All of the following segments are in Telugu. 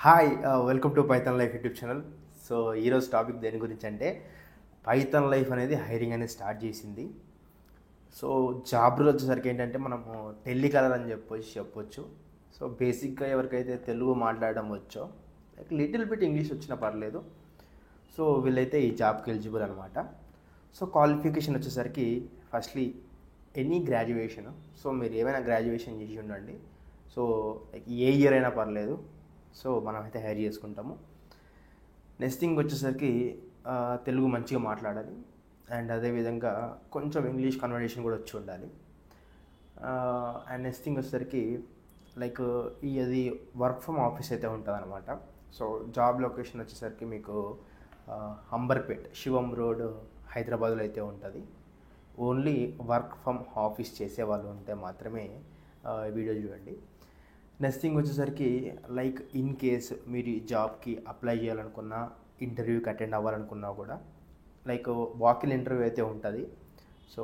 Hi welcome to Python life YouTube channel. So ఈరోజు టాపిక్ దేని గురించి అంటే పైథాన్ లైఫ్ అనేది హైరింగ్ అనేది స్టార్ట్ చేసింది. సో జాబ్ రోల్ వచ్చేసరికి ఏంటంటే మనము టెలికాలర్ అని చెప్పొచ్చు. సో బేసిక్గా ఎవరికైతే తెలుగు మాట్లాడడం వచ్చో లైక్ లిటిల్ బిట్ ఇంగ్లీష్ వచ్చినా పర్లేదు. సో వీళ్ళైతే ఈ జాబ్కి ఎలిజిబుల్ అనమాట. సో క్వాలిఫికేషన్ వచ్చేసరికి ఫస్ట్లీ ఎనీ గ్రాడ్యుయేషన్. సో మీరు ఏమైనా గ్రాడ్యుయేషన్ చేసి ఉండండి. సో లైక్ ఏ ఇయర్ అయినా పర్లేదు. సో మనం అయితే హైర్ చేసుకుంటాము. నెక్స్ట్ థింగ్ వచ్చేసరికి తెలుగు మంచిగా మాట్లాడాలి అండ్ అదేవిధంగా కొంచెం ఇంగ్లీష్ కన్వర్జేషన్ కూడా వచ్చి ఉండాలి. అండ్ నెక్స్ట్ థింగ్ వచ్చేసరికి లైక్ అది వర్క్ ఫ్రమ్ ఆఫీస్ అయితే ఉంటుంది అనమాట. సో జాబ్ లొకేషన్ వచ్చేసరికి మీకు అంబర్పేట్ శివం రోడ్ హైదరాబాద్లో అయితే ఉంటుంది. ఓన్లీ వర్క్ ఫ్రమ్ ఆఫీస్ చేసే వాళ్ళు ఉంటే మాత్రమే వీడియో చూడండి. నెక్స్ట్ థింగ్ వచ్చేసరికి లైక్ ఇన్ కేస్ మీరు ఈ జాబ్కి అప్లై చేయాలనుకున్నా, ఇంటర్వ్యూకి అటెండ్ అవ్వాలనుకున్నా కూడా లైక్ వాకిన్ ఇంటర్వ్యూ అయితే ఉంటుంది. సో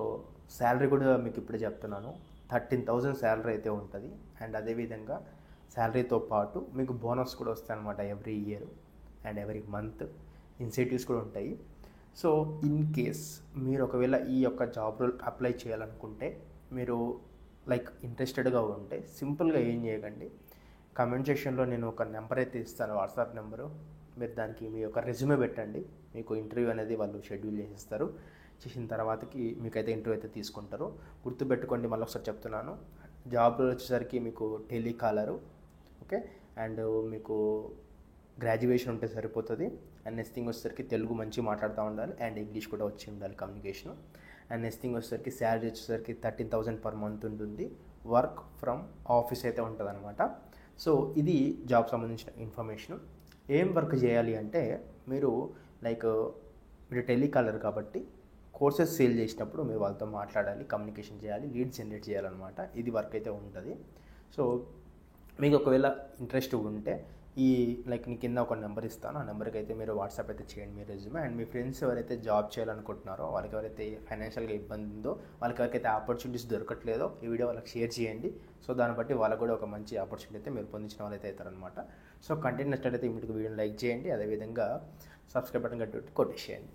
శాలరీ కూడా మీకు ఇప్పుడే చెప్తున్నాను, 13,000 శాలరీ అయితే ఉంటుంది. అండ్ అదేవిధంగా శాలరీతో పాటు మీకు బోనస్ కూడా వస్తాయి అనమాట every year and every month. Incentives కూడా ఉంటాయి. సో ఇన్ కేస్ మీరు ఒకవేళ ఈ యొక్క జాబ్ రోల్ అప్లై చేయాలనుకుంటే, మీరు లైక్ ఇంట్రెస్టెడ్గా ఉంటే సింపుల్గా ఏం చేయకండి, కామెంట్ సెక్షన్లో నేను ఒక నెంబర్ అయితే ఇస్తాను, వాట్సాప్ నెంబరు. మీరు దానికి మీ యొక్క రెజ్యూమే పెట్టండి. మీకు ఇంటర్వ్యూ అనేది వాళ్ళు షెడ్యూల్ చేసేస్తారు. చేసిన తర్వాతకి మీకైతే ఇంటర్వ్యూ అయితే తీసుకుంటారు. గుర్తుపెట్టుకోండి, మళ్ళీ ఒకసారి చెప్తున్నాను, జాబ్ వచ్చేసరికి మీకు టెలికాలరు, ఓకే, అండ్ మీకు గ్రాడ్యుయేషన్ ఉంటే సరిపోతుంది. అండ్ నెక్స్ట్ థింగ్ వచ్చేసరికి తెలుగు మంచిగా మాట్లాడుతూ ఉండాలి అండ్ ఇంగ్లీష్ కూడా వచ్చి ఉండాలి, కమ్యూనికేషను. అండ్ నెక్స్ట్ థింగ్ వచ్చేసరికి శాలరీ వచ్చేసరికి 13,000 పర్ మంత్ ఉంటుంది. వర్క్ ఫ్రమ్ ఆఫీస్ అయితే ఉంటుంది అనమాట. సో ఇది జాబ్ సంబంధించిన ఇన్ఫర్మేషన్. ఏం వర్క్ చేయాలి అంటే మీరు లైక్ మీరు టెలికాలర్ కాబట్టి కోర్సెస్ సేల్ చేసినప్పుడు మీరు వాళ్ళతో మాట్లాడాలి, కమ్యూనికేషన్ చేయాలి, లీడ్ జనరేట్ చేయాలన్నమాట. ఇది వర్క్ అయితే ఉంటుంది. సో మీకు ఒకవేళ ఇంట్రెస్ట్ ఉంటే ఈ లైక్ నీ కింద ఒక నెంబర్ ఇస్తాను, ఆ నెంబర్కి అయితే మీరు వాట్సాప్ అయితే చేయండి మీ రెజ్యూమే. అండ్ మీ ఫ్రెండ్స్ ఎవరైతే జాబ్ చేయాలనుకుంటున్నారో, వాళ్ళకి ఎవరైతే ఫైనాన్షియల్గా ఇబ్బంది ఉందో, వాళ్ళకి ఎవరికైతే ఆపర్చునిటీస్ దొరకట్లేదో ఈ వీడియో వాళ్ళకి షేర్ చేయండి. సో దాన్ని బట్టి వాళ్ళకు కూడా ఒక మంచి ఆపర్చునిటీ అయితే మీరు పొందించిన వాళ్ళైతే అవుతారనమాట. సో కంటెంట్ నచ్చినట్లయితే ఇమీడియట్గా వీడియోని లైక్ చేయండి, అదేవిధంగా సబ్స్క్రైబ్ బటన్ కొట్టేసేయండి.